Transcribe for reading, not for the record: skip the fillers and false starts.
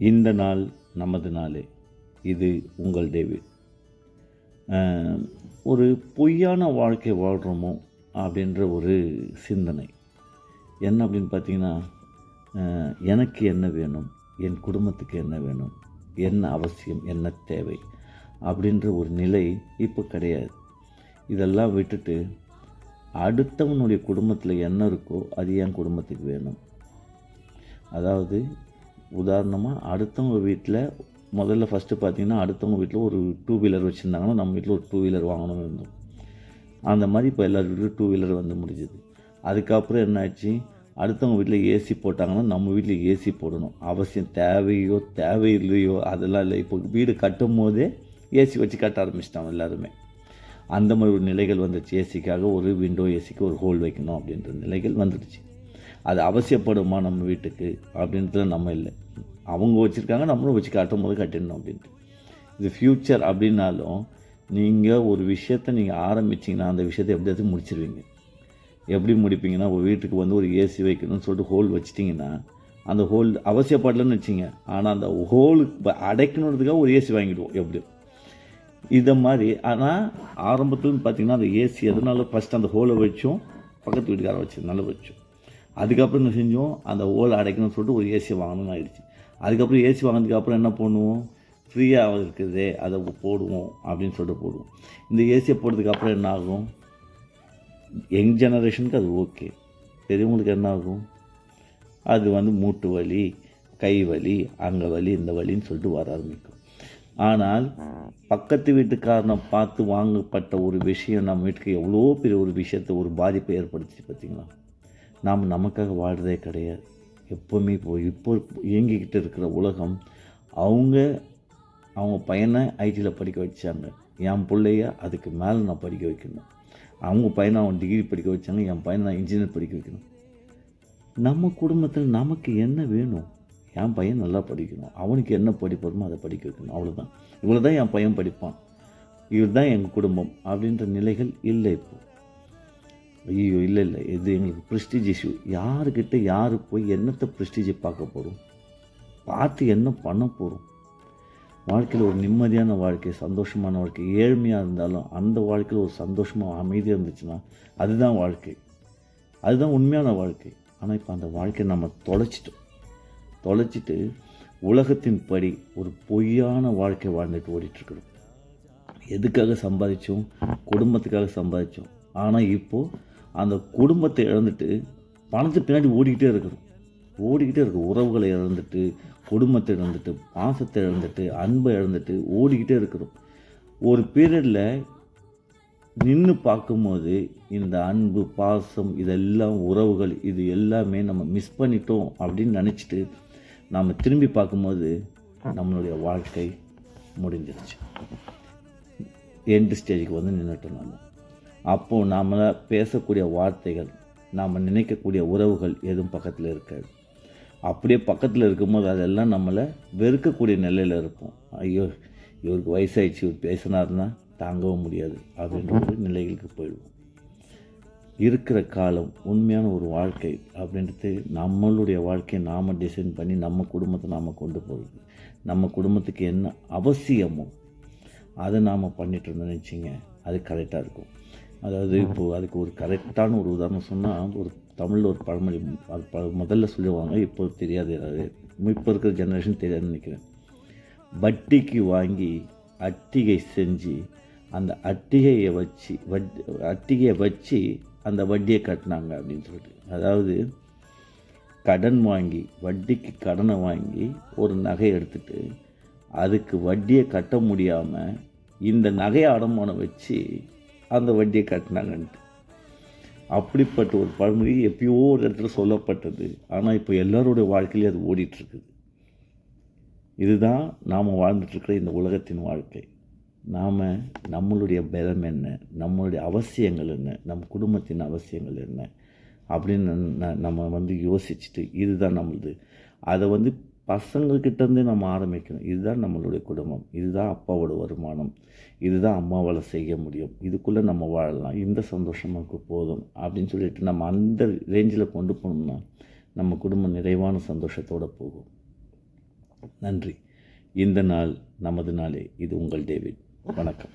இந்த நாள் நமது நாளே. இது உங்கள் டேவிட். ஒரு பொய்யான வாழ்க்கை வாழ்கிறோமோ அப்படின்ற ஒரு சிந்தனை என்ன அப்படின்னு பார்த்தீங்கன்னா, எனக்கு என்ன வேணும், என் குடும்பத்துக்கு என்ன வேணும், என்ன அவசியம், என்ன தேவை அப்படின்ற ஒரு நிலை இப்போ கிடையாது. இதெல்லாம் விட்டுட்டு அடுத்தவனுடைய குடும்பத்தில் என்ன இருக்கோ அது என் குடும்பத்துக்கு வேணும். அதாவது உதாரணமாக அடுத்தவங்க வீட்டில் முதல்ல ஃபஸ்ட்டு பார்த்திங்கன்னா, அடுத்தவங்க வீட்டில் ஒரு 2 வீலர் வச்சுருந்தாங்கன்னா நம்ம வீட்டில் ஒரு 2 வீலர் வாங்கணும்னு இருந்தோம். அந்த மாதிரி இப்போ எல்லார் வீட்லையும் 2 வீலர் வந்து முடிஞ்சுது. அதுக்கப்புறம் என்னாச்சு, அடுத்தவங்க வீட்டில் ஏசி போட்டாங்கன்னா நம்ம வீட்டில் ஏசி போடணும். அவசியம் தேவையோ தேவையில்லையோ அதெல்லாம் இல்லை. இப்போ வீடு கட்டும் போதே ஏசி வச்சு கட்ட ஆரம்பிச்சிட்டாங்க எல்லாருமே. அந்த மாதிரி ஒரு நிலைகள் வந்துடுச்சு. ஏசிக்காக ஒரு விண்டோ ஏசிக்கு ஒரு ஹோல் வைக்கணும் அப்படின்ற நிலைகள் வந்துடுச்சு. அது அவசியப்படுமா நம்ம வீட்டுக்கு அப்படின்றதுல நம்ம இல்லை. அவங்க வச்சுருக்காங்க, நம்மளும் வச்சு காட்டும் போது கட்டிடணும் அப்படின்ட்டு. இது ஃப்யூச்சர் அப்படின்னாலும் நீங்கள் ஒரு விஷயத்தை நீங்கள் ஆரம்பிச்சிங்கன்னா அந்த விஷயத்தை எப்படியாவது முடிச்சிருவீங்க. எப்படி முடிப்பீங்கன்னா, ஒரு வீட்டுக்கு வந்து ஒரு ஏசி வைக்கணும்னு சொல்லிட்டு ஹோல் வச்சிட்டிங்கன்னா அந்த ஹோல் அவசியப்படலன்னு வச்சிங்க, ஆனால் அந்த ஹோலுக்கு அடைக்கணுன்றதுக்காக ஒரு ஏசி வாங்கிடுவோம் எப்படியும். இதை மாதிரி ஆனால் ஆரம்பத்துலன்னு பார்த்திங்கன்னா அந்த ஏசி எதனால ஃபஸ்ட்டு அந்த ஹோலை வச்சோம், பக்கத்து வீட்டுக்காரன் வச்சதுனால வச்சோம். அதுக்கப்புறம் என்ன செஞ்சோம், அந்த ஹோலை அடைக்கணும்னு சொல்லிட்டு ஒரு ஏசி வாங்கணும்னு ஆகிடுச்சு. அதுக்கப்புறம் ஏசி வாங்கினதுக்கப்புறம் என்ன பண்ணுவோம், ஃப்ரீயாக இருக்குது அதை போடுவோம் அப்படின்னு சொல்லிட்டு போடுவோம். இந்த ஏசியை போடுறதுக்கப்புறம் என்ன ஆகும், யங் ஜெனரேஷனுக்கு அது ஓகே. பெரியவங்களுக்கு என்ன ஆகும், அது வந்து மூட்டு வலி, கை வலி, அங்கே வலி, இந்த வலின்னு சொல்லிட்டு வர ஆரம்பிக்கும். ஆனால் பக்கத்து வீட்டுக்காரனை பார்த்து வாங்கப்பட்ட ஒரு விஷயம் நம்ம வீட்டுக்கு எவ்வளோ பெரிய ஒரு விஷயத்தை, ஒரு பாதிப்பை ஏற்படுத்தி பார்த்திங்களா. நாம் நமக்காக வாழ்கிறதே கிடையாது. எப்போவுமே இப்போ இயங்கிக்கிட்டு இருக்கிற உலகம், அவங்க பையனை ஐடியில் படிக்க வச்சாங்க, என் பிள்ளைய அதுக்கு மேலே நான் படிக்க வைக்கணும். அவங்க பையனை அவன் டிகிரி படிக்க வச்சாங்க, என் பையனை நான் இன்ஜினியர் படிக்க வைக்கணும். நம்ம குடும்பத்தில் நமக்கு என்ன வேணும், என் பையன் நல்லா படிக்கணும், அவனுக்கு என்ன படிப்போமோ அதை படிக்க வைக்கணும், அவ்வளோதான். இவ்வளோ தான் என் பையன் படிப்பான், இவர் தான் எங்கள் குடும்பம் அப்படின்ற நிலைகள் இல்லை இப்போ. ஐயோ இல்லை இது எங்களுக்கு ப்ரெஸ்டீஜ் இஷ்யூ. யாருக்கிட்ட யார் போய் என்னத்தை ப்ரெஸ்டீஜை பார்க்க போகிறோம், பார்த்து என்ன பண்ண போகிறோம். வாழ்க்கையில் ஒரு நிம்மதியான வாழ்க்கை, சந்தோஷமான வாழ்க்கை, ஏழ்மையாக இருந்தாலும் அந்த வாழ்க்கையில் ஒரு சந்தோஷமாக அமைதியாக இருந்துச்சுன்னா அதுதான் வாழ்க்கை, அதுதான் உண்மையான வாழ்க்கை. ஆனால் இப்போ அந்த வாழ்க்கையை நம்ம தொலைச்சிட்டு உலகத்தின் படி ஒரு பொய்யான வாழ்க்கை வாழ்ந்துட்டு ஓடிட்டுருக்குறோம். எதுக்காக சம்பாதிச்சோம், குடும்பத்துக்காக சம்பாதிச்சோம். ஆனால் இப்போது அந்த குடும்பத்தை இழந்துட்டு பணத்துக்கு பின்னாடி ஓடிக்கிட்டே இருக்கும். உறவுகளை இழந்துட்டு, குடும்பத்தை இழந்துட்டு, பாசத்தை இழந்துட்டு, அன்பை இழந்துட்டு ஓடிக்கிட்டே இருக்கிறோம். ஒரு பீரியடில் நின்று பார்க்கும்போது இந்த அன்பு, பாசம், இதெல்லாம் உறவுகள், இது எல்லாமே நம்ம மிஸ் பண்ணிட்டோம் அப்படின்னு நினச்சிட்டு நாம் திரும்பி பார்க்கும்போது நம்மளுடைய வாழ்க்கை முடிஞ்சிருச்சு. எண்டு ஸ்டேஜுக்கு வந்து நின்றுட்டோம். அப்போது நாம் பேசக்கூடிய வார்த்தைகள், நாம் நினைக்கக்கூடிய உறவுகள் எதுவும் பக்கத்தில் இருக்காது. அப்படியே பக்கத்தில் இருக்கும்போது அதெல்லாம் நம்மளை வெறுக்கக்கூடிய நிலையில் இருப்போம். ஐயோ இவருக்கு வயசாகிடுச்சு, இவர் பேசினார்னா தாங்கவும் முடியாது அப்படின்ற ஒரு நிலைகளுக்கு போயிடுவோம். இருக்கிற காலம் உண்மையான ஒரு வாழ்க்கை அப்படின்றது நம்மளுடைய வாழ்க்கையை நாம் டிசைன் பண்ணி நம்ம குடும்பத்தை நாம் கொண்டு போகிறது. நம்ம குடும்பத்துக்கு என்ன அவசியமோ அதை நாம் பண்ணிட்டு நினச்சிங்க, அது கரெக்டாக இருக்கும். அதாவது இப்போது அதுக்கு ஒரு கரெக்டான ஒரு உதாரணம் சொன்னால், ஒரு தமிழில் ஒரு பழமொழி, அது முதல்ல சொல்லுவாங்க, இப்போ தெரியாது, இப்போ இருக்கிற ஜெனரேஷன் தெரியாதுன்னு நினைக்கிறேன். வட்டிக்கு வாங்கி அட்டிகை செஞ்சு அந்த அட்டிகையை வச்சு அந்த வட்டியை கட்டினாங்க அப்படின்னு சொல்லிட்டு. அதாவது கடன் வாங்கி, வட்டிக்கு கடனை வாங்கி ஒரு நகையை எடுத்துட்டு அதுக்கு வட்டியை கட்ட முடியாமல் இந்த நகையை அடமானம் வச்சு அந்த வட்டியை கட்டினாங்கன்ட்டு. அப்படிப்பட்ட ஒரு பழமொழி எப்பயோ ஒரு இடத்துல சொல்லப்பட்டது. ஆனால் இப்போ எல்லாருடைய வாழ்க்கையிலையும் அது ஓடிட்டுருக்குது. இதுதான் நாம் வாழ்ந்துட்டுருக்கிற இந்த உலகத்தின் வாழ்க்கை. நாம் நம்மளுடைய பலம் என்ன, நம்மளுடைய அவசியங்கள் என்ன, நம் குடும்பத்தின் அவசியங்கள் என்ன அப்படின்னு நம்ம வந்து யோசிச்சுட்டு இதுதான் நம்மளுது, அதை வந்து பசங்கள்கிட்டேருந்தே நம்ம ஆரம்பிக்கணும். இதுதான் நம்மளுடைய குடும்பம், இதுதான் அப்பாவோட வருமானம், இதுதான் அம்மாவால் செய்ய முடியும், இதுக்குள்ளே நம்ம வாழலாம், இந்த சந்தோஷம் நமக்கு போதும் அப்படின்னு சொல்லிட்டு நம்ம அந்த ரேஞ்சில் கொண்டு போனோம்னா நம்ம குடும்பம் நிறைவான சந்தோஷத்தோடு போகும். நன்றி. இந்த நாள் நமது நாளே. இது உங்கள் டேவிட். வணக்கம்.